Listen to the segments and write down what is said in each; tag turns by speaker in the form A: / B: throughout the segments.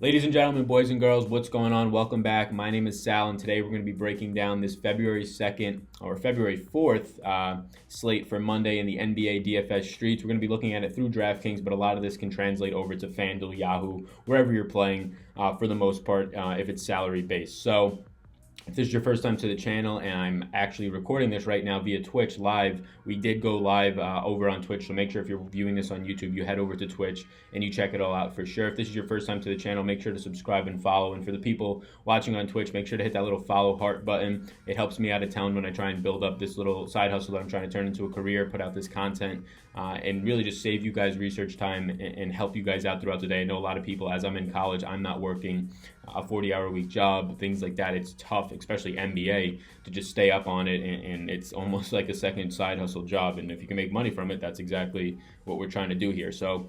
A: Ladies and gentlemen, boys and girls, what's going on? Welcome back. My name is Sal, and today we're going to be breaking down this February 2nd or February 4th slate for Monday in the NBA DFS streets. We're going to be looking at it through Draftkings, but a lot of this can translate over to FanDuel, Yahoo, wherever you're playing for the most part, if it's salary-based. So if this is your first time to the channel, and I'm actually recording this right now via Twitch live, we did go live over on Twitch, so make sure if you're viewing this on YouTube, you head over to Twitch and you check it all out for sure. If this is your first time to the channel, make sure to subscribe and follow. And for the people watching on Twitch, make sure to hit that little follow heart button. It helps me out a ton when I try and build up this little side hustle that I'm trying to turn into a career, put out this content, and really just save you guys research time and help you guys out throughout the day. I know a lot of people, as I'm in college, I'm not working a 40-hour-a-week job, things like that. It's tough, especially NBA, to just stay up on it, and it's almost like a second side hustle job. And if you can make money from it, that's exactly what we're trying to do here. So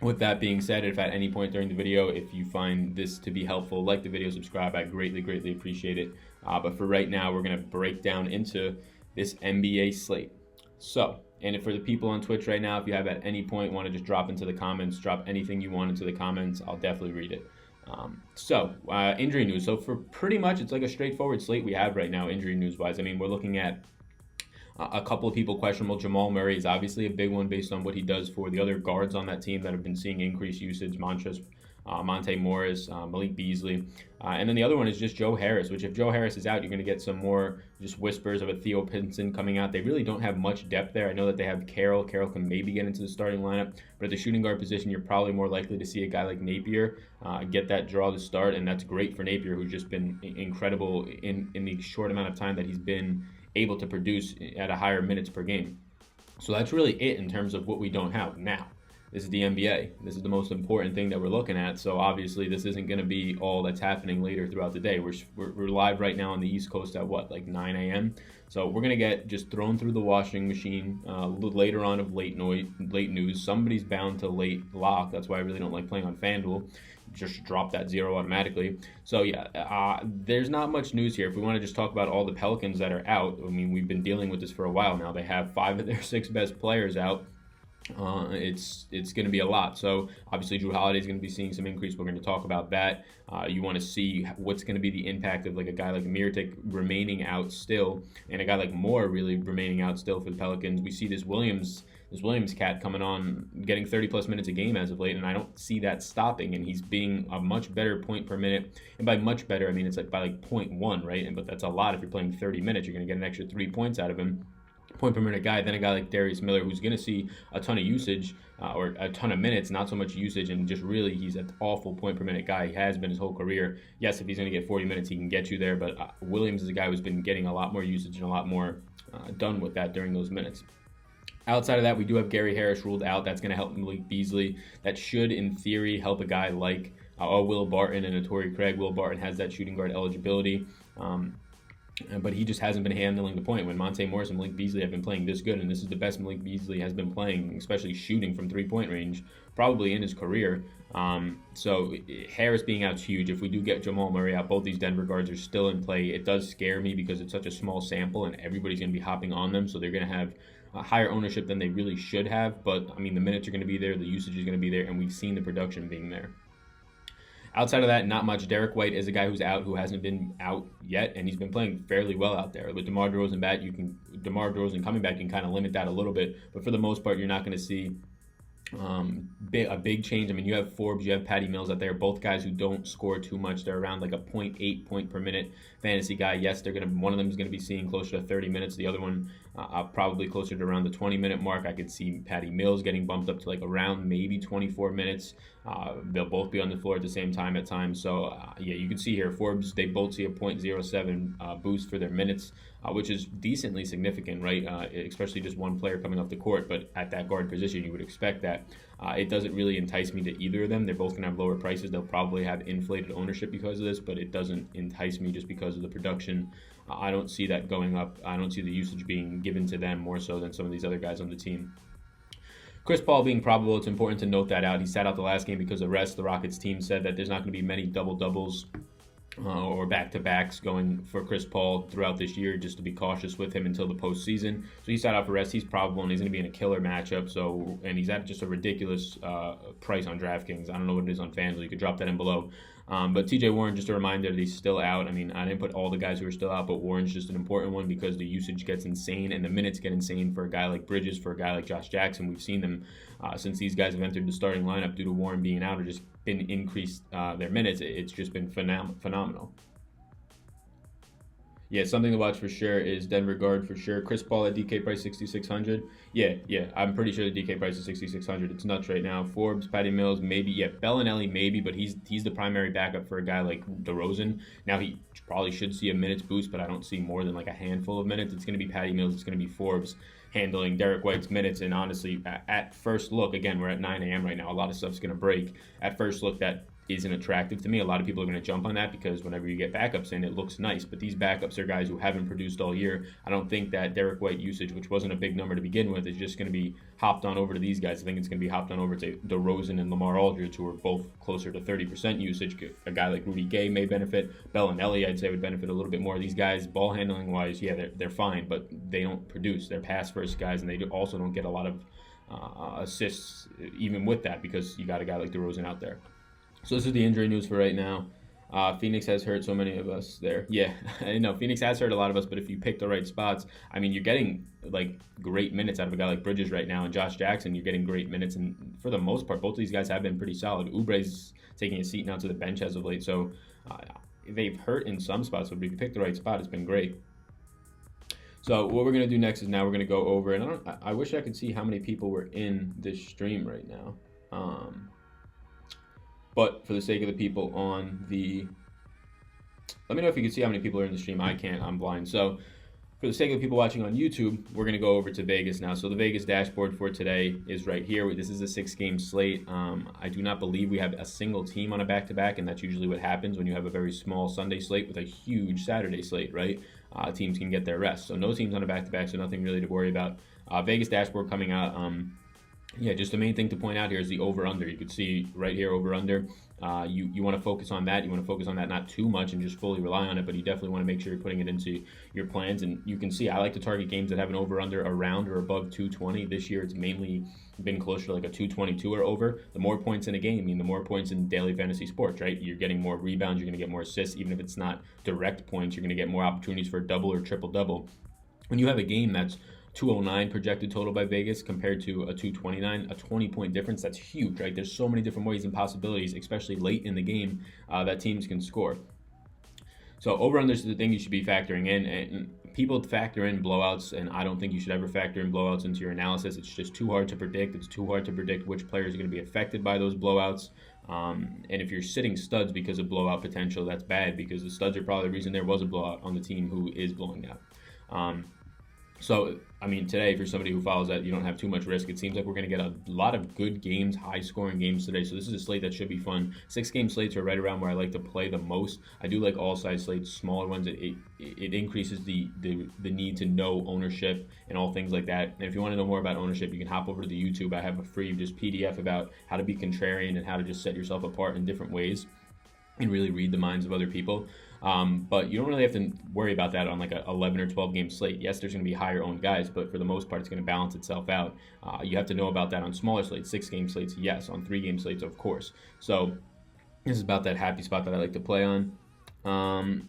A: with that being said, if at any point during the video, if you find this to be helpful, like the video, subscribe. I greatly appreciate it. But for right now, we're going to break down into this NBA slate. So, and for the people on Twitch right now, if you have at any point want to just drop into the comments, drop anything you want into the comments, I'll definitely read it. Injury news. So for pretty much, it's like a straightforward slate we have right now, injury news wise. I mean, we're looking at a couple of people questionable. Jamal Murray is obviously a big one based on what he does for the other guards on that team that have been seeing increased usage. Monte Morris, Malik Beasley. And then the other one is just Joe Harris, which if Joe Harris is out, you're going to get some more just whispers of a Theo Pinson coming out. They really don't have much depth there. I know that they have Carroll. Carroll can maybe get into the starting lineup, but at the shooting guard position, you're probably more likely to see a guy like Napier get that draw to start, and that's great for Napier, who's just been incredible in the short amount of time that he's been able to produce at a higher minutes per game. So that's really it in terms of what we don't have now. This is the NBA. This is the most important thing that we're looking at. So obviously this isn't going to be all that's happening later throughout the day. We're live right now on the East Coast at what, like 9 a.m. So we're going to get just thrown through the washing machine later on of late news. Somebody's bound to late lock. That's why I really don't like playing on FanDuel. Just drop that zero automatically. So yeah, there's not much news here. If we want to just talk about all the Pelicans that are out, I mean, we've been dealing with this for a while now. They have 5 of their 6 best players out. It's going to be a lot. So obviously Drew Holiday is going to be seeing some increase. We're going to talk about that. You want to see what's going to be the impact of like a guy like Mirotic remaining out still, and a guy like Moore really remaining out still for the Pelicans. We see this Williams cat coming on, getting 30 plus minutes a game as of late, and I don't see that stopping. And he's being a much better point per minute, and by much better, I mean it's like by like 0.1, right? But that's a lot. If you're playing 30 minutes, you're going to get an extra 3 points out of him. Point per minute guy, then a guy like Darius Miller, who's going to see a ton of usage or a ton of minutes, not so much usage, and just really he's an awful point per minute guy. He has been his whole career. Yes, if he's going to get 40 minutes, he can get you there, but Williams is a guy who's been getting a lot more usage and a lot more done with that during those minutes. Outside of that, we do have Gary Harris ruled out. That's going to help Malik Beasley. That should, in theory, help a guy like Will Barton and Torrey Craig. Will Barton has that shooting guard eligibility. But he just hasn't been handling the point when Monte Morris and Malik Beasley have been playing this good, and this is the best Malik Beasley has been playing, especially shooting from three-point range, probably in his career. So Harris being out is huge. If we do get Jamal Murray out, both these Denver guards are still in play. It does scare me because it's such a small sample, and everybody's going to be hopping on them, so they're going to have a higher ownership than they really should have. But, I mean, the minutes are going to be there, the usage is going to be there, and we've seen the production being there. Outside of that, not much. Derek White is a guy who's out, who hasn't been out yet, and he's been playing fairly well out there. With DeMar DeRozan coming back, you can kind of limit that a little bit, but for the most part, you're not going to see a big change. I mean, you have Forbes, you have Patty Mills out there, both guys who don't score too much. They're around like a 0.8 point per minute fantasy guy. Yes, one of them is going to be seeing closer to 30 minutes. The other one probably closer to around the 20-minute mark. I could see Patty Mills getting bumped up to like around maybe 24 minutes. They'll both be on the floor at the same time at times. So yeah, you can see here Forbes, they both see a 0.07 boost for their minutes, which is decently significant, right? Especially just one player coming off the court, but at that guard position, you would expect that. It doesn't really entice me to either of them. They're both going to have lower prices. They'll probably have inflated ownership because of this, but it doesn't entice me just because of the production. I don't see that going up. I don't see the usage being given to them more so than some of these other guys on the team. Chris Paul being probable, it's important to note that out. He sat out the last game because of rest. The Rockets team said that there's not going to be many double-doubles or back-to-backs going for Chris Paul throughout this year, just to be cautious with him until the postseason. So he's out for rest. He's probable, and he's going to be in a killer matchup. And he's at just a ridiculous price on DraftKings. I don't know what it is on FanDuel. You could drop that in below. But TJ Warren, just a reminder that he's still out. I mean, I didn't put all the guys who are still out, but Warren's just an important one because the usage gets insane and the minutes get insane for a guy like Bridges, for a guy like Josh Jackson. We've seen them since these guys have entered the starting lineup due to Warren being out or just been increased their minutes. It's just been phenomenal. Yeah, something to watch for sure is Denver guard for sure. Chris Paul at DK price 6,600. Yeah, I'm pretty sure the DK price is 6,600. It's nuts right now. Forbes, Patty Mills, maybe. Yeah, Bellinelli maybe, but he's the primary backup for a guy like DeRozan. Now he probably should see a minutes boost, but I don't see more than like a handful of minutes. It's going to be Patty Mills. It's going to be Forbes handling Derek White's minutes. And honestly, at first look, again, we're at 9 a.m. right now. A lot of stuff's going to break. At first look, that isn't attractive to me. A lot of people are going to jump on that because whenever you get backups in, it looks nice. But these backups are guys who haven't produced all year. I don't think that Derek White usage, which wasn't a big number to begin with, is just going to be hopped on over to these guys. I think it's going to be hopped on over to DeRozan and Lamar Aldridge, who are both closer to 30% usage. A guy like Rudy Gay may benefit. Bellinelli, I'd say, would benefit a little bit more. These guys, ball handling wise, yeah, they're fine, but they don't produce. They're pass first guys, and they also don't get a lot of assists even with that because you got a guy like DeRozan out there. So this is the injury news for right now. Phoenix has hurt so many of us there. Yeah, I know Phoenix has hurt a lot of us, but if you pick the right spots, I mean, you're getting like great minutes out of a guy like Bridges right now, and Josh Jackson, you're getting great minutes, and for the most part, both of these guys have been pretty solid. Oubre's taking a seat now to the bench as of late, so they've hurt in some spots, but if you pick the right spot, it's been great. So what we're gonna do next is now we're gonna go over, and I wish I could see how many people were in this stream right now. But for the sake of the people on the, let me know if you can see how many people are in the stream. I can't, I'm blind. So for the sake of the people watching on YouTube, we're going to go over to Vegas now. So the Vegas dashboard for today is right here. This is a 6-game slate. I do not believe we have a single team on a back-to-back, and that's usually what happens when you have a very small Sunday slate with a huge Saturday slate, right? Teams can get their rest. So no teams on a back-to-back, so nothing really to worry about. Vegas dashboard coming out. Yeah, just the main thing to point out here is the over-under. You can see right here, over-under. You want to focus on that. You want to focus on that not too much and just fully rely on it, but you definitely want to make sure you're putting it into your plans. And you can see I like to target games that have an over-under around or above 220. This year it's mainly been closer to like a 222 or over. The more points in a game, I mean, the more points in daily fantasy sports, right? You're getting more rebounds, you're going to get more assists. Even if it's not direct points, you're going to get more opportunities for a double or triple-double. When you have a game that's 209 projected total by Vegas compared to a 229, a 20-point difference, that's huge, right? There's so many different ways and possibilities, especially late in the game, that teams can score. So over-unders is the thing you should be factoring in, and people factor in blowouts, and I don't think you should ever factor in blowouts into your analysis. It's just too hard to predict. It's too hard to predict which players are going to be affected by those blowouts. And if you're sitting studs because of blowout potential, that's bad because the studs are probably the reason there was a blowout on the team who is blowing out. So, I mean, today, for somebody who follows that, you don't have too much risk. It seems like we're going to get a lot of good games, high-scoring games today. So this is a slate that should be fun. 6-game slates are right around where I like to play the most. I do like all-size slates, smaller ones. It increases the need to know ownership and all things like that. And if you want to know more about ownership, you can hop over to the YouTube. I have a free just PDF about how to be contrarian and how to just set yourself apart in different ways and really read the minds of other people. But you don't really have to worry about that on like a 11 or 12 game slate. Yes, there's going to be higher owned guys, but for the most part, it's going to balance itself out. You have to know about that on smaller slates, 6-game slates, yes. On 3-game slates, of course. So this is about that happy spot that I like to play on.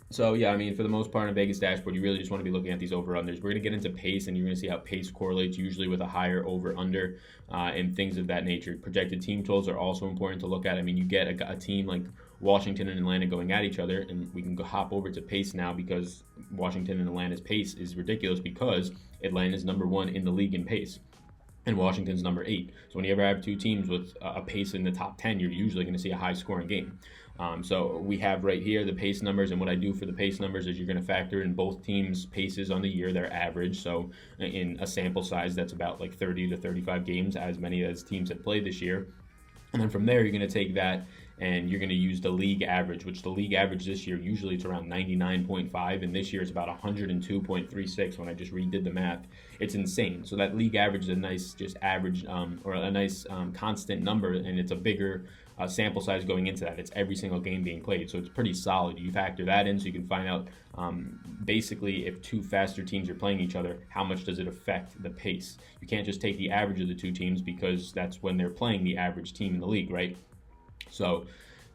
A: So yeah, I mean, for the most part on Vegas dashboard, you really just want to be looking at these over-unders. We're going to get into pace, and you're going to see how pace correlates usually with a higher over-under and things of that nature. Projected team totals are also important to look at. I mean, you get a team like Washington and Atlanta going at each other, and we can hop over to pace now because Washington and Atlanta's pace is ridiculous because Atlanta's number 1 in the league in pace and Washington's number 8. So when you ever have two teams with a pace in the top 10, you're usually going to see a high-scoring game. So we have right here the pace numbers, and what I do for the pace numbers is you're going to factor in both teams' paces on the year, their average. So in a sample size that's about like 30 to 35 games, as many as teams have played this year. And then from there, you're going to take that and you're going to use the league average, which the league average this year, usually it's around 99.5, and this year it's about 102.36 when I just redid the math. It's insane. So that league average is a nice just average or a nice constant number, and it's a bigger sample size going into that. It's every single game being played, so it's pretty solid. You factor that in so you can find out basically if two faster teams are playing each other, how much does it affect the pace. You can't just take the average of the two teams because that's when they're playing the average team in the league, right? So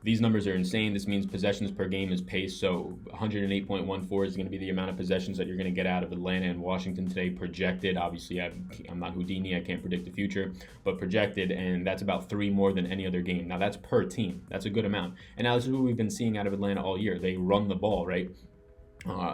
A: these numbers are insane. This means possessions per game is pace. So 108.14 is going to be the amount of possessions that you're going to get out of Atlanta and Washington today, projected. Obviously, I'm not Houdini. I can't predict the future, but projected, and that's about 3 more than any other game. Now, that's per team. That's a good amount. And now this is what we've been seeing out of Atlanta all year. They run the ball, right?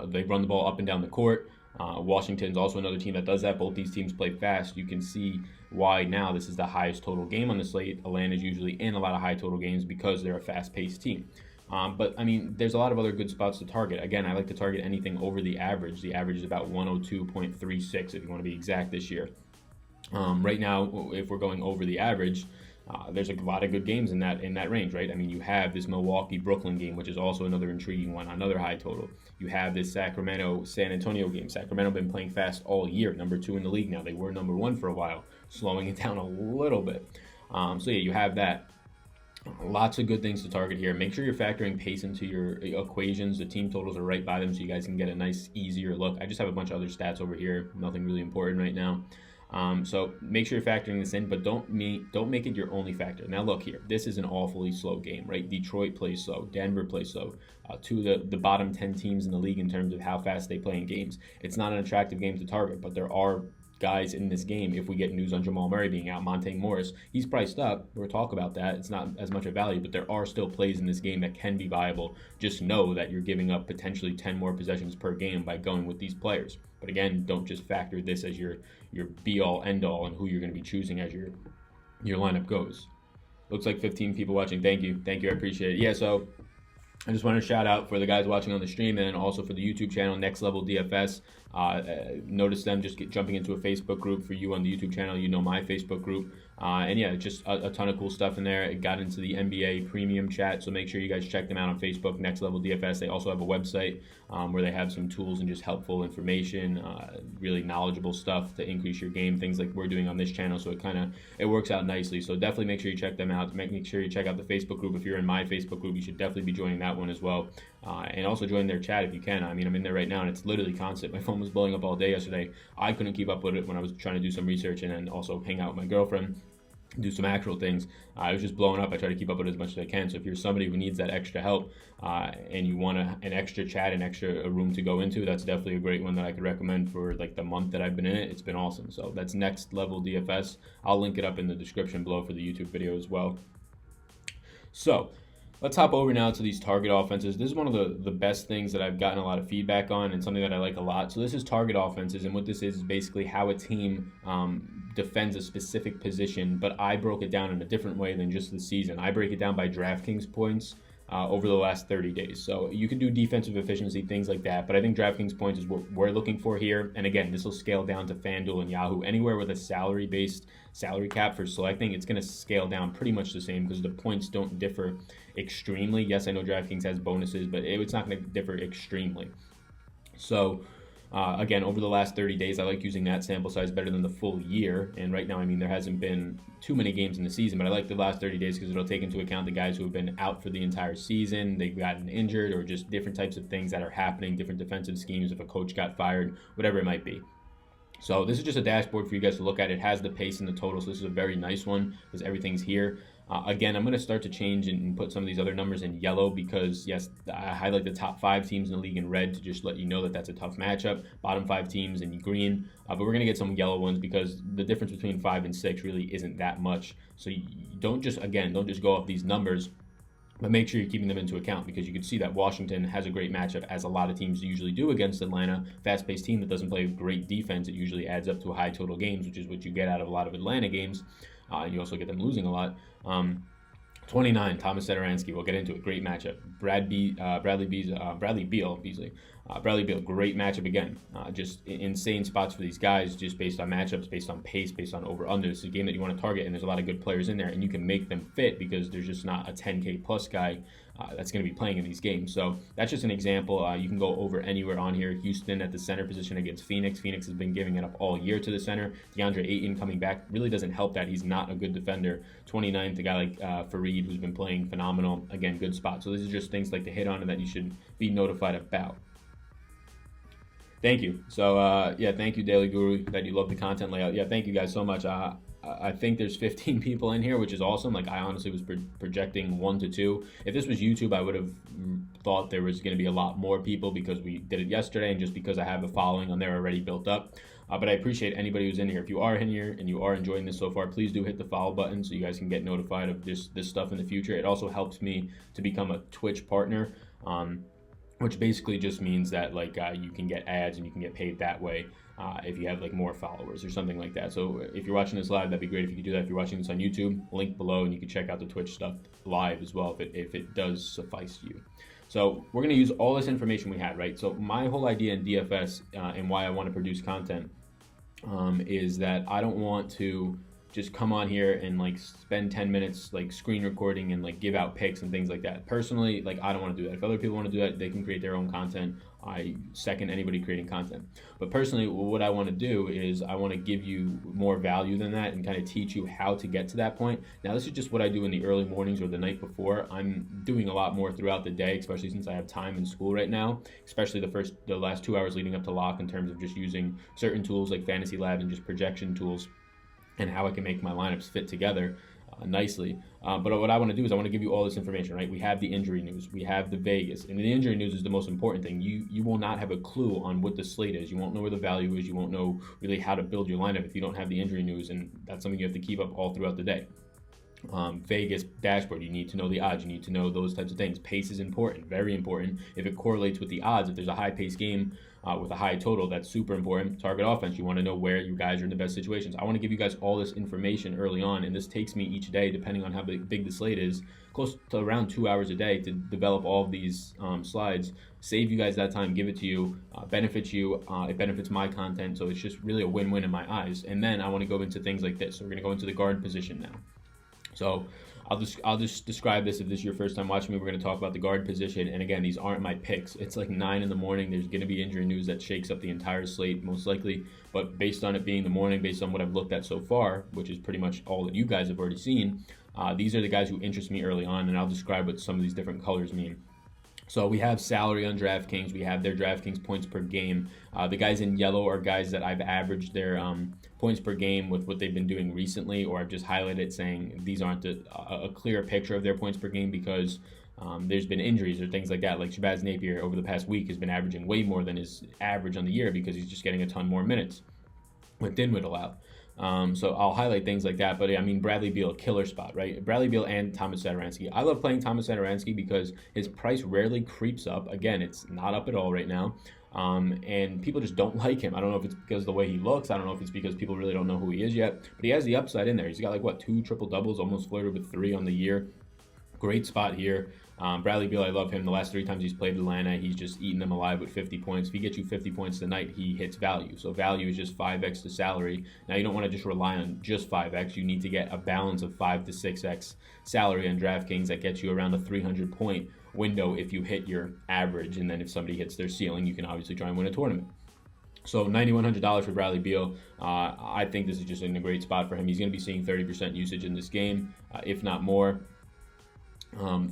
A: They run the ball up and down the court. Washington's also another team that does that. Both these teams play fast. You can see why now this is the highest total game on the slate. Atlanta's usually in a lot of high total games because they're a fast-paced team. But, I mean, there's a lot of other good spots to target. Again, I like to target anything over the average. The average is about 102.36 if you want to be exact this year. Right now, if we're going over the average, there's a lot of good games in that range, right? I mean, you have this Milwaukee-Brooklyn game, which is also another intriguing one, another high total. You have this Sacramento-San Antonio game. Sacramento been playing fast all year, number 2 in the league now. They were number 1 for a while, slowing it down a little bit. So yeah, you have that. Lots of good things to target here. Make sure you're factoring pace into your equations. The team totals are right by them, so you guys can get a nice, easier look. I just have a bunch of other stats over here. Nothing really important right now. So make sure you're factoring this in, but don't make it your only factor. Now look here, this is an awfully slow game, right? Detroit plays slow, Denver plays slow, 2 of the bottom 10 teams in the league in terms of how fast they play in games. It's not an attractive game to target, but there are guys in this game. If we get news on Jamal Murray being out, Monte Morris, he's priced up. We'll talk about that. It's not as much a value, but there are still plays in this game that can be viable. Just know that you're giving up potentially 10 more possessions per game by going with these players. But again, don't just factor this as your be-all, end-all and who you're going to be choosing as your lineup goes. Looks like 15 people watching. Thank you. I appreciate it. Yeah, so I just want to shout out for the guys watching on the stream and also for the YouTube channel, Next Level DFS. Notice them just jumping into a Facebook group for you on the YouTube channel. You know my Facebook group. And yeah, just a ton of cool stuff in there. It got into the NBA premium chat, so make sure you guys check them out on Facebook, Next Level DFS. They also have a website where they have some tools and just helpful information, really knowledgeable stuff to increase your game, things like we're doing on this channel. So it works out nicely. So definitely make sure you check them out. Make sure you check out the Facebook group. If you're in my Facebook group, you should definitely be joining that one as well. And also join their chat if you can. I mean, I'm in there right now, and it's literally constant. My phone was blowing up all day yesterday. I couldn't keep up with it when I was trying to do some research and then also hang out with my girlfriend, do some actual things. I was just blowing up. I try to keep up with it as much as I can. So if you're somebody who needs that extra help and you want an extra chat, an extra room to go into, that's definitely a great one that I could recommend for like the month that I've been in it. It's been awesome. So that's Next Level DFS. I'll link it up in the description below for the YouTube video as well. So let's hop over now to these target offenses. This is one of the best things that I've gotten a lot of feedback on and something that I like a lot. So this is target offenses, and what this is basically how a team defends a specific position, but I broke it down in a different way than just the season. I break it down by Draftkings points over the last 30 days. So you can do defensive efficiency, things like that, but I think Draftkings points is what we're looking for here. And again, this will scale down to FanDuel and Yahoo. Anywhere with a salary-based salary cap for selecting, it's going to scale down pretty much the same because the points don't differ extremely. Yes, I know Draftkings has bonuses, but it's not going to differ extremely. So again, over the last 30 days, I like using that sample size better than the full year. And right now, I mean, there hasn't been too many games in the season, but I like the last 30 days because it'll take into account the guys who have been out for the entire season, they've gotten injured, or just different types of things that are happening, different defensive schemes, if a coach got fired, whatever it might be. So this is just a dashboard for you guys to look at. It has the pace and the total, so this is a very nice one because everything's here. Again, I'm going to start to change and put some of these other numbers in yellow because, yes, I highlight the top 5 teams in the league in red to just let you know that that's a tough matchup. Bottom 5 teams in green, but we're going to get some yellow ones because the difference between 5 and 6 really isn't that much. So you don't just go off these numbers, but make sure you're keeping them into account because you can see that Washington has a great matchup, as a lot of teams usually do against Atlanta. Fast-paced team that doesn't play great defense, it usually adds up to high total games, which is what you get out of a lot of Atlanta games. You also get them losing a lot. 29, Thomas Satoransky. We'll get into it. Great matchup. Bradley Beal, Beasley. Bradley Beal, great matchup again. Just insane spots for these guys, just based on matchups, based on pace, based on over-under. It's a game that you want to target, and there's a lot of good players in there, and you can make them fit because there's just not a 10K plus guy that's going to be playing in these games. So that's just an example. You can go over anywhere on here. Houston at the center position against Phoenix. Phoenix has been giving it up all year to the center. DeAndre Ayton coming back really doesn't help that. He's not a good defender. 29th, a guy like Fareed, who's been playing phenomenal. Again, good spot. So this is just things like to hit on and that you should be notified about. Thank you. So, yeah, thank you, Daily Guru, that you love the content layout. Yeah, thank you guys so much. I think there's 15 people in here, which is awesome. Like, I honestly was projecting 1 to 2. If this was YouTube, I would have thought there was going to be a lot more people because we did it yesterday and just because I have a following on there already built up. But I appreciate anybody who's in here. If you are in here and you are enjoying this so far, please do hit the follow button so you guys can get notified of this stuff in the future. It also helps me to become a Twitch partner. Which basically just means that like you can get ads and you can get paid that way if you have like more followers or something like that. So if you're watching this live, that'd be great if you could do that. If you're watching this on YouTube, link below, and you can check out the Twitch stuff live as well if it does suffice you. So we're going to use all this information we had, right? So my whole idea in DFS and why I want to produce content is that I don't want to just come on here and like spend 10 minutes like screen recording and like give out picks and things like that. Personally, like I don't want to do that. If other people want to do that, they can create their own content. I second anybody creating content. But personally, what I want to do is I want to give you more value than that and kind of teach you how to get to that point. Now, this is just what I do in the early mornings or the night before. I'm doing a lot more throughout the day, especially since I have time in school right now, especially the last 2 hours leading up to lock in terms of just using certain tools like Fantasy Lab and just projection tools and how I can make my lineups fit together nicely. But what I want to do is I want to give you all this information, right? We have the injury news, we have the Vegas, and the injury news is the most important thing. You will not have a clue on what the slate is. You won't know where the value is. You won't know really how to build your lineup if you don't have the injury news, and that's something you have to keep up all throughout the day. Vegas dashboard, you need to know the odds, you need to know those types of things. Pace is important, very important. If it correlates with the odds, if there's a high pace game with a high total, that's super important. Target offense, you want to know where you guys are in the best situations. I want to give you guys all this information early on, and this takes me each day, depending on how big the slate is, close to around 2 hours a day to develop all of these slides. Save you guys that time, give it to you, benefits you, it benefits my content, so it's just really a win-win in my eyes. And then I want to go into things like this. So we're going to go into the guard position now. So I'll just describe this. If this is your first time watching me, we're going to talk about the guard position. And again, these aren't my picks. It's like 9 in the morning. There's going to be injury news that shakes up the entire slate, most likely. But based on it being the morning, based on what I've looked at so far, which is pretty much all that you guys have already seen, these are the guys who interest me early on. And I'll describe what some of these different colors mean. So we have salary on DraftKings. We have their DraftKings points per game. The guys in yellow are guys that I've averaged their points per game with what they've been doing recently, or I've just highlighted saying these aren't a clear picture of their points per game because there's been injuries or things like that. Like Shabazz Napier over the past week has been averaging way more than his average on the year because he's just getting a ton more minutes with Dinwiddie out. So I'll highlight things like that. But I mean, Bradley Beal, killer spot, right? Bradley Beal and Thomas Satoransky. I love playing Thomas Satoransky because his price rarely creeps up. Again, it's not up at all right now. And people just don't like him. I don't know if it's because of the way he looks. I don't know if it's because people really don't know who he is yet. But he has the upside in there. He's got like, what, 2 triple doubles, almost flirted with 3 on the year. Great spot here. Bradley Beal, I love him. The last 3 times he's played Atlanta, he's just eaten them alive with 50 points. If he gets you 50 points tonight, he hits value. So value is just 5x the salary. Now, you don't want to just rely on just 5x. You need to get a balance of 5 to 6x salary on DraftKings that gets you around the 300-point window if you hit your average. And then if somebody hits their ceiling, you can obviously try and win a tournament. So $9,100 for Bradley Beal. I think this is just in a great spot for him. He's going to be seeing 30% usage in this game, if not more.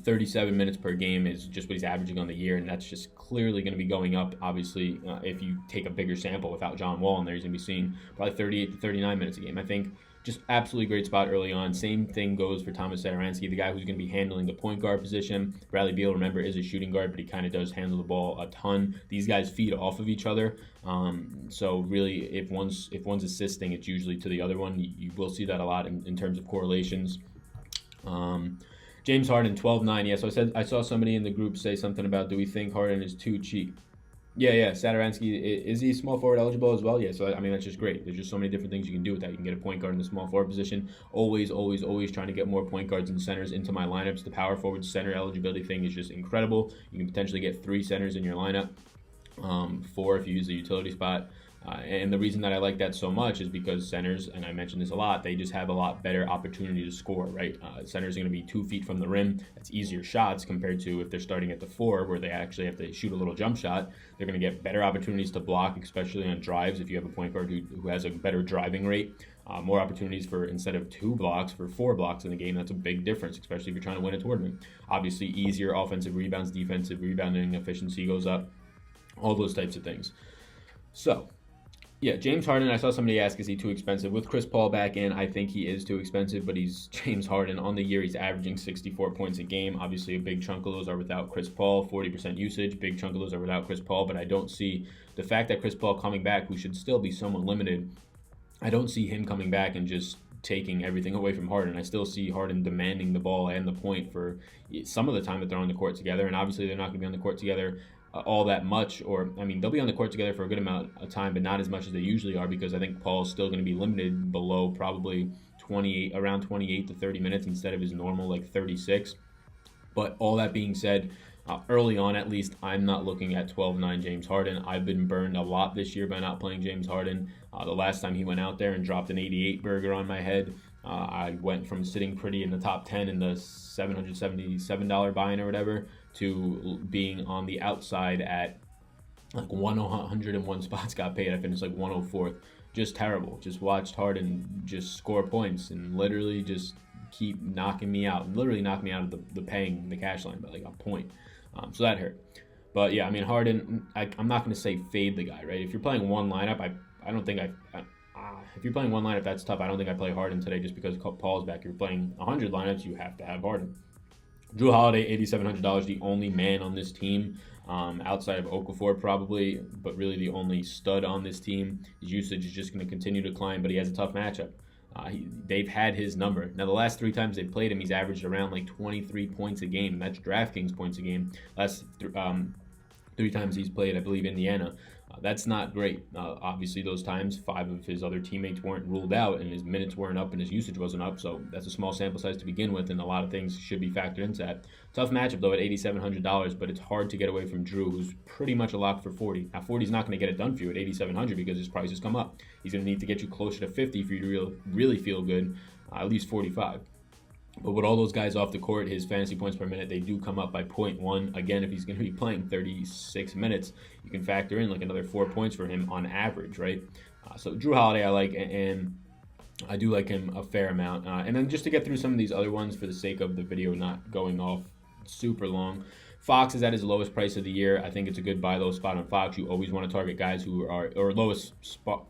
A: 37 minutes per game is just what he's averaging on the year, and that's just clearly going to be going up. Obviously, if you take a bigger sample without John Wall in there, he's going to be seeing probably 38 to 39 minutes a game. I think just absolutely great spot early on. Same thing goes for Thomas Satoransky, the guy who's going to be handling the point guard position. Bradley Beal, remember, is a shooting guard, but he kind of does handle the ball a ton. These guys feed off of each other. So really, if one's assisting, it's usually to the other one. You will see that a lot in terms of correlations. James Harden, 12-9. Yeah, so I saw somebody in the group say something about, do we think Harden is too cheap? Yeah. Satoransky, is he small forward eligible as well? Yeah, so I mean, that's just great. There's just so many different things you can do with that. You can get a point guard in the small forward position. Always trying to get more point guards and centers into my lineups. The power forward center eligibility thing is just incredible. You can potentially get 3 centers in your lineup. 4 if you use the utility spot. And the reason that I like that so much is because centers, and I mentioned this a lot, they just have a lot better opportunity to score, right? Centers are going to be 2 feet from the rim. That's easier shots compared to if they're starting at the 4, where they actually have to shoot a little jump shot. They're going to get better opportunities to block, especially on drives. If you have a point guard who has a better driving rate, more opportunities for, instead of 2 blocks, for 4 blocks in the game. That's a big difference, especially if you're trying to win a tournament. Obviously, easier offensive rebounds, defensive rebounding efficiency goes up, all those types of things. So, yeah, James Harden, I saw somebody ask, is he too expensive? With Chris Paul back in, I think he is too expensive, but he's James Harden. On the year, he's averaging 64 points a game. Obviously, a big chunk of those are without Chris Paul, 40% usage. Big chunk of those are without Chris Paul, but I don't see the fact that Chris Paul coming back, who should still be somewhat limited, I don't see him coming back and just taking everything away from Harden. I still see Harden demanding the ball and the point for some of the time that they're on the court together, and obviously they're not going to be on the court together all that much, or I mean, they'll be on the court together for a good amount of time, but not as much as they usually are, because I think Paul's still going to be limited below probably around 28 to 30 minutes instead of his normal like 36. But all that being said, early on at least, I'm not looking at 12-9 James Harden. I've been burned a lot this year by not playing James Harden. The last time he went out there and dropped an 88 burger on my head, I went from sitting pretty in the top 10 in the $777 buy-in or whatever to being on the outside at like 101 spots got paid. I finished like 104th. Just terrible. Just watched Harden just score points and literally just keep knocking me out. Literally knock me out of the paying the cash line by like a point. So that hurt. But yeah, I mean, Harden, I'm not going to say fade the guy, right? If you're playing one lineup, I don't think if you're playing one lineup, that's tough. I don't think I play Harden today just because Paul's back. If you're playing 100 lineups, you have to have Harden. Jrue Holiday, $8,700, the only man on this team, outside of Okafor probably, but really the only stud on this team. His usage is just going to continue to climb, but he has a tough matchup. They've had his number. Now, the last 3 times they've played him, he's averaged around like 23 points a game. That's Draftkings points a game. Last 3 times he's played, I believe, Indiana. That's not great. Obviously, those times, 5 of his other teammates weren't ruled out, and his minutes weren't up, and his usage wasn't up, so that's a small sample size to begin with, and a lot of things should be factored into that. Tough matchup, though, at $8,700, but it's hard to get away from Jrue, who's pretty much a lock for 40. Now, 40 is not going to get it done for you at $8,700 because his price has come up. He's going to need to get you closer to 50 for you to really feel good, at least 45. But with all those guys off the court, his fantasy points per minute, they do come up by 0.1. Again, if he's going to be playing 36 minutes, you can factor in like another 4 points for him on average, right? So Jrue Holiday I like, and I do like him a fair amount. And then just to get through some of these other ones for the sake of the video not going off super long, Fox is at his lowest price of the year. I think it's a good buy low spot on Fox. You always want to target guys who are, or lowest spot.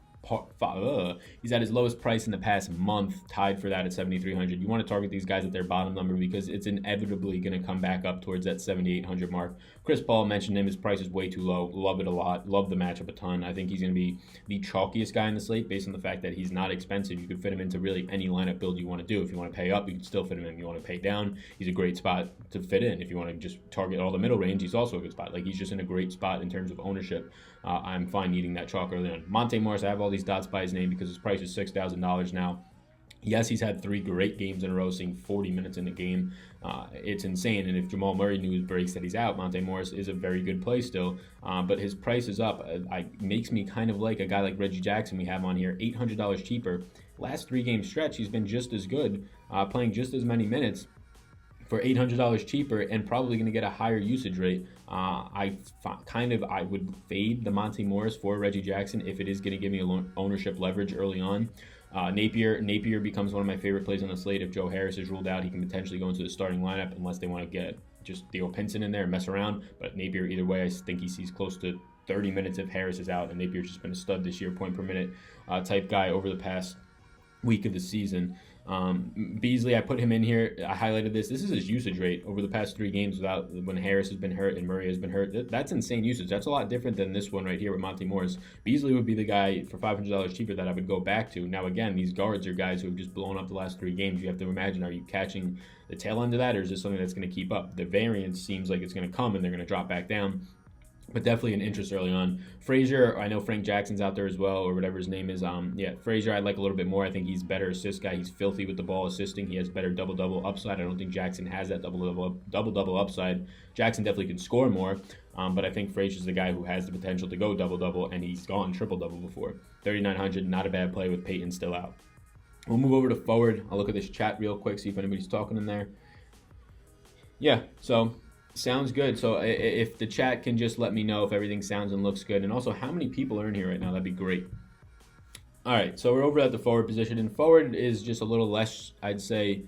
A: He's at his lowest price in the past month, tied for that at $7,300. You want to target these guys at their bottom number because it's inevitably going to come back up towards that $7,800 mark. Chris Paul mentioned him. His price is way too low. Love it a lot. Love the matchup a ton. I think he's going to be the chalkiest guy in the slate based on the fact that he's not expensive. You could fit him into really any lineup build you want to do. If you want to pay up, you can still fit him in. If you want to pay down, he's a great spot to fit in. If you want to just target all the middle range, he's also a good spot. Like, he's just in a great spot in terms of ownership. I'm fine needing that chalk early on. Monte Morris, I have all these dots by his name because his price is $6,000 now. Yes, he's had 3 great games in a row, seeing 40 minutes in the game. It's insane. And if Jamal Murray news breaks that he's out, Monte Morris is a very good play still. But his price is up. It makes me kind of like a guy like Reggie Jackson we have on here, $800 cheaper. Last 3-game stretch, he's been just as good, playing just as many minutes for $800 cheaper and probably going to get a higher usage rate. I would fade the Monte Morris for Reggie Jackson if it is going to give me ownership leverage early on. Napier becomes one of my favorite plays on the slate. If Joe Harris is ruled out, he can potentially go into the starting lineup unless they want to get just Theo Pinson in there and mess around. But Napier, either way, I think he sees close to 30 minutes if Harris is out, and Napier's just been a stud this year, point per minute type guy over the past week of the season. Beasley, I put him in here. I highlighted this. This is his usage rate over the past 3 games without when Harris has been hurt and Murray has been hurt. That's insane usage. That's a lot different than this one right here with Monte Morris. Beasley would be the guy for $500 cheaper that I would go back to. Now, again, these guards are guys who have just blown up the last 3 games. You have to imagine, are you catching the tail end of that, or is this something that's going to keep up? The variance seems like it's going to come and they're going to drop back down. but definitely an interest early on. Frazier, I know Frank Jackson's out there as well, or whatever his name is. Yeah, Frazier, I like a little bit more. I think he's better assist guy. He's filthy with the ball assisting. He has better double double upside. I don't think Jackson has that double double upside. Jackson definitely can score more, but I think Frazier's the guy who has the potential to go double double, and he's gone triple double before. 3,900, not a bad play with Peyton still out. We'll move over to forward. I'll look at this chat real quick, see if anybody's talking in there. Yeah, so sounds good. So if the chat can just let me know if everything sounds and looks good, and also how many people are in here right now, that'd be great. All right, so we're over at the forward position, and forward is just a little less, I'd say,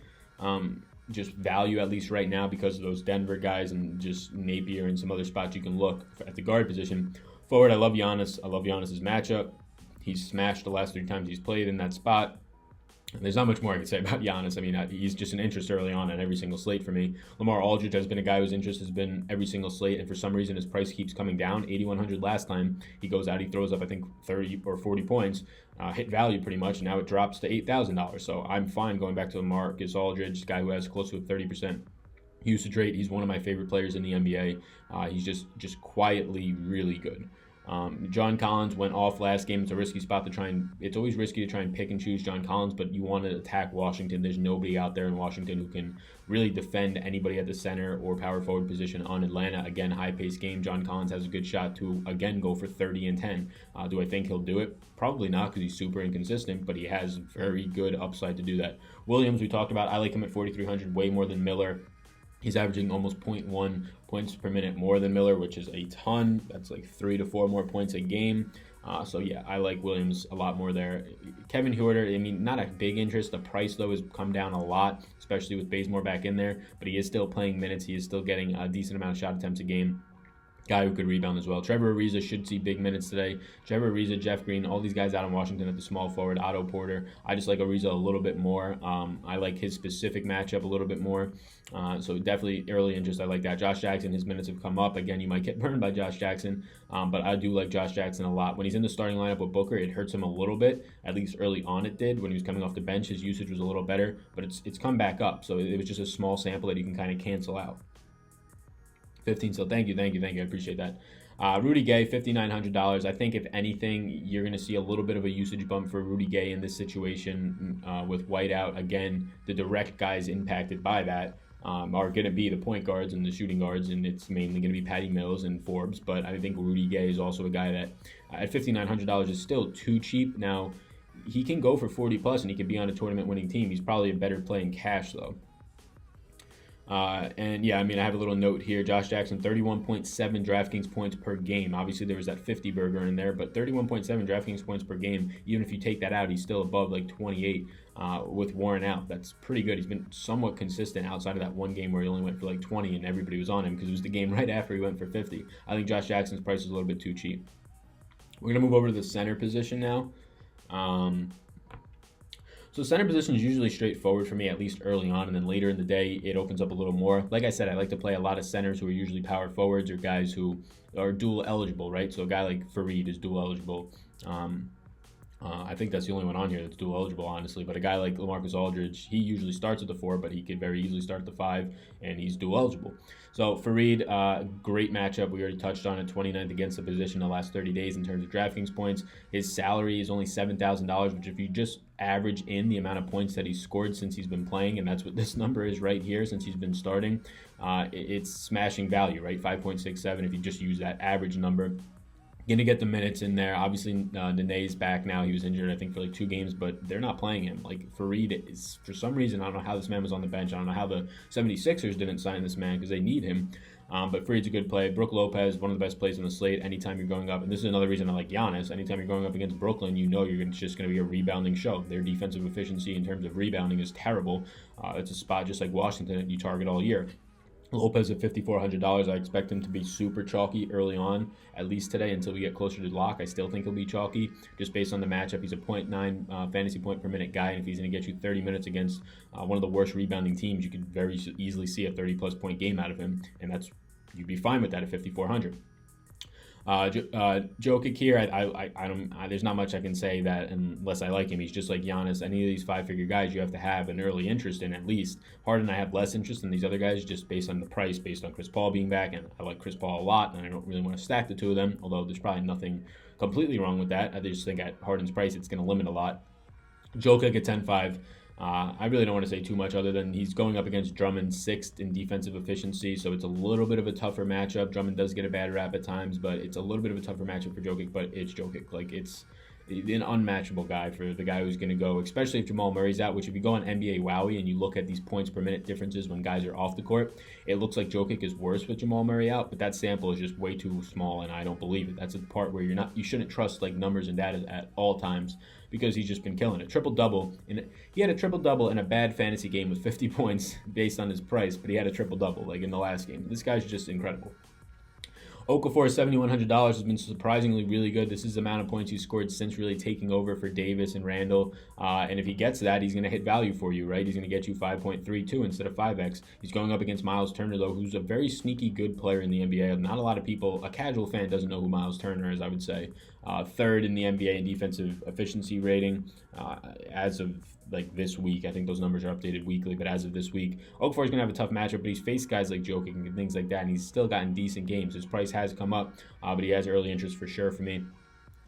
A: just value at least right now because of those Denver guys and just Napier and some other spots you can look at the guard position. Forward, I love Giannis. I love Giannis's matchup. He's smashed the last 3 times he's played in that spot. There's not much more I can say about Giannis. I mean, he's just an interest early on every single slate for me. Lamar Aldridge has been a guy whose interest has been every single slate, and for some reason his price keeps coming down. 8,100 last time. He goes out, he throws up, I think, 30 or 40 points, hit value pretty much, and now it drops to $8,000. So I'm fine going back to Lamarcus Aldridge, guy who has close to a 30% usage rate. He's one of my favorite players in the NBA. He's just quietly really good. John Collins went off last game. It's a risky spot to try and, it's always risky to try and pick and choose John Collins, but you want to attack Washington. There's nobody out there in Washington who can really defend anybody at the center or power forward position on Atlanta. Again, high-paced game. John Collins has a good shot to, again, go for 30 and 10. Do I think he'll do it? Probably not, because he's super inconsistent, but he has very good upside to do that. Williams, we talked about. I like him at 4,300, way more than Miller. He's averaging almost 0.1 points per minute more than Miller, which is a ton. That's like 3 to 4 more points a game. So yeah, I like Williams a lot more there. Kevin Huerter, I mean, not a big interest. The price, though, has come down a lot, especially with Bazemore back in there. But he is still playing minutes. He is still getting a decent amount of shot attempts a game. Guy who could rebound as well. Trevor Ariza should see big minutes today. Trevor Ariza, Jeff Green, all these guys out in Washington at the small forward. Otto Porter. I just like Ariza a little bit more. I like his specific matchup a little bit more. So definitely early interest. I like that. Josh Jackson, his minutes have come up. Again, you might get burned by Josh Jackson, but I do like Josh Jackson a lot. When he's in the starting lineup with Booker, it hurts him a little bit. At least early on it did. When he was coming off the bench, his usage was a little better, but it's come back up. So it was just a small sample that you can kind of cancel out. 15, so thank you. I appreciate that. Rudy Gay, $5,900. I think if anything, you're going to see a little bit of a usage bump for Rudy Gay in this situation with White out. Again, the direct guys impacted by that are going to be the point guards and the shooting guards, and it's mainly going to be Patty Mills and Forbes. But I think Rudy Gay is also a guy that at $5,900 is still too cheap. Now, he can go for 40 plus, and he could be on a tournament-winning team. He's probably a better play in cash, though. And yeah, I mean, I have a little note here. Josh Jackson, 31.7 DraftKings points per game. Obviously, there was that 50 burger in there, but 31.7 DraftKings points per game. Even if you take that out, he's still above like 28 with Warren out. That's pretty good. He's been somewhat consistent outside of that one game where he only went for like 20 and everybody was on him because it was the game right after he went for 50. I think Josh Jackson's price is a little bit too cheap. We're going to move over to the center position now. So center position is usually straightforward for me, at least early on, and then later in the day, it opens up a little more. Like I said, I like to play a lot of centers who are usually power forwards or guys who are dual eligible, right? So a guy like Fareed is dual eligible. I think that's the only one on here that's dual eligible, honestly. But a guy like LaMarcus Aldridge, he usually starts at the 4, but he could very easily start at the 5, and he's dual eligible. So Fareed, great matchup. We already touched on it, 29th against the position the last 30 days in terms of DraftKings points. His salary is only $7,000, which if you just average in the amount of points that he's scored since he's been playing, and that's what this number is right here since he's been starting, it's smashing value, right? 5.67 if you just use that average number. Going to get the minutes in there. Obviously, Nene's back now. He was injured, I think, for like 2 games, but they're not playing him. Like, Fareed is, for some reason, I don't know how this man was on the bench. I don't know how the 76ers didn't sign this man because they need him. But Fareed's a good play. Brook Lopez, one of the best plays on the slate anytime you're going up. And this is another reason I like Giannis. Anytime you're going up against Brooklyn, you know you're just going to be a rebounding show. Their defensive efficiency in terms of rebounding is terrible. It's a spot just like Washington that you target all year. Lopez at $5,400. I expect him to be super chalky early on, at least today until we get closer to lock. I still think he'll be chalky just based on the matchup. He's a 0.9 fantasy point per minute guy, and if he's going to get you 30 minutes against one of the worst rebounding teams, you could very easily see a 30-plus point game out of him, and you'd be fine with that at $5,400. Jokic here, I don't. There's not much I can say that unless I like him. He's just like Giannis. Any of these five-figure guys, you have to have an early interest in at least. Harden, I have less interest in these other guys just based on the price, based on Chris Paul being back, and I like Chris Paul a lot, and I don't really want to stack the two of them. Although there's probably nothing completely wrong with that. I just think at Harden's price, it's going to limit a lot. Jokic at 10-5. I really don't want to say too much other than he's going up against Drummond, 6th in defensive efficiency, so it's a little bit of a tougher matchup. Drummond does get a bad rap at times, but it's a little bit of a tougher matchup for Jokic, but it's Jokic. Like, it's an unmatchable guy for the guy who's going to go, especially if Jamal Murray's out, which if you go on NBA Wowie and you look at these points per minute differences when guys are off the court, it looks like Jokic is worse with Jamal Murray out, but that sample is just way too small, and I don't believe it. That's a part where you shouldn't trust like numbers and data at all times because he's just been killing it. Triple-double. He had a triple-double in a bad fantasy game with 50 points based on his price, but he had a triple-double like in the last game. This guy's just incredible. Okafor, $7,100, has been surprisingly really good. This is the amount of points he's scored since really taking over for Davis and Randall. And if he gets that, he's going to hit value for you, right? He's going to get you 5.32 instead of 5x. He's going up against Miles Turner, though, who's a very sneaky good player in the NBA. Not a lot of people, a casual fan doesn't know who Miles Turner is, I would say. 3rd in the NBA in defensive efficiency rating as of like this week. I think those numbers are updated weekly, but as of this week, Okafor is going to have a tough matchup, but he's faced guys like Jokic and things like that, and he's still gotten decent games. His price has come up, but he has early interest for sure for me.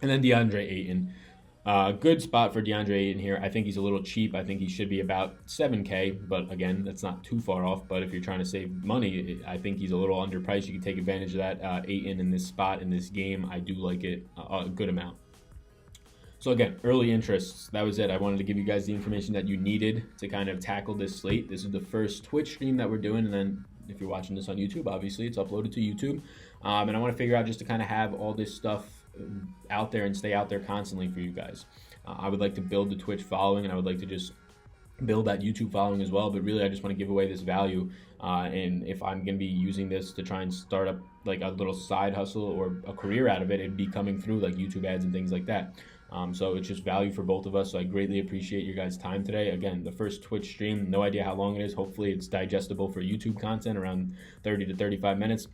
A: And then DeAndre Ayton. Good spot for DeAndre Ayton here. I think he's a little cheap. I think he should be about 7K, but again, that's not too far off. But if you're trying to save money, I think he's a little underpriced. You can take advantage of that. Ayton in this spot, in this game, I do like it a good amount. So again, early interests, that was it. I wanted to give you guys the information that you needed to kind of tackle this slate. This is the first Twitch stream that we're doing, and then if you're watching this on YouTube, obviously it's uploaded to YouTube. And I want to figure out just to kind of have all this stuff out there and stay out there constantly for you guys. I would like to build the Twitch following, and I would like to just build that YouTube following as well, but really I just want to give away this value, and if I'm going to be using this to try and start up like a little side hustle or a career out of it, it'd be coming through like YouTube ads and things like that. So it's just value for both of us, so I greatly appreciate your guys' time today. Again, the first Twitch stream, no idea how long it is. Hopefully it's digestible for YouTube content, around 30 to 35 minutes.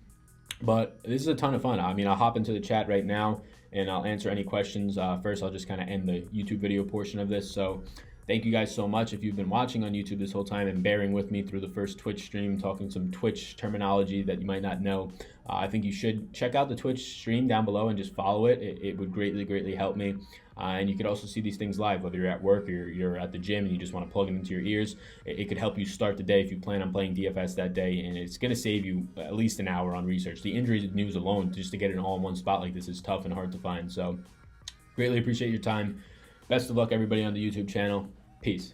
A: But this is a ton of fun. I mean, I'll hop into the chat right now and I'll answer any questions. First, I'll just kind of end the YouTube video portion of this. So thank you guys so much if you've been watching on YouTube this whole time and bearing with me through the first Twitch stream, talking some Twitch terminology that you might not know. I think you should check out the Twitch stream down below and just follow it. It would greatly help me. And you could also see these things live, whether you're at work or you're at the gym and you just want to plug it into your ears. It could help you start the day if you plan on playing DFS that day, and it's going to save you at least an hour on research. The injuries news alone, just to get it all in one spot like this, is tough and hard to find. So greatly appreciate your time. Best of luck, everybody, on the YouTube channel. Peace.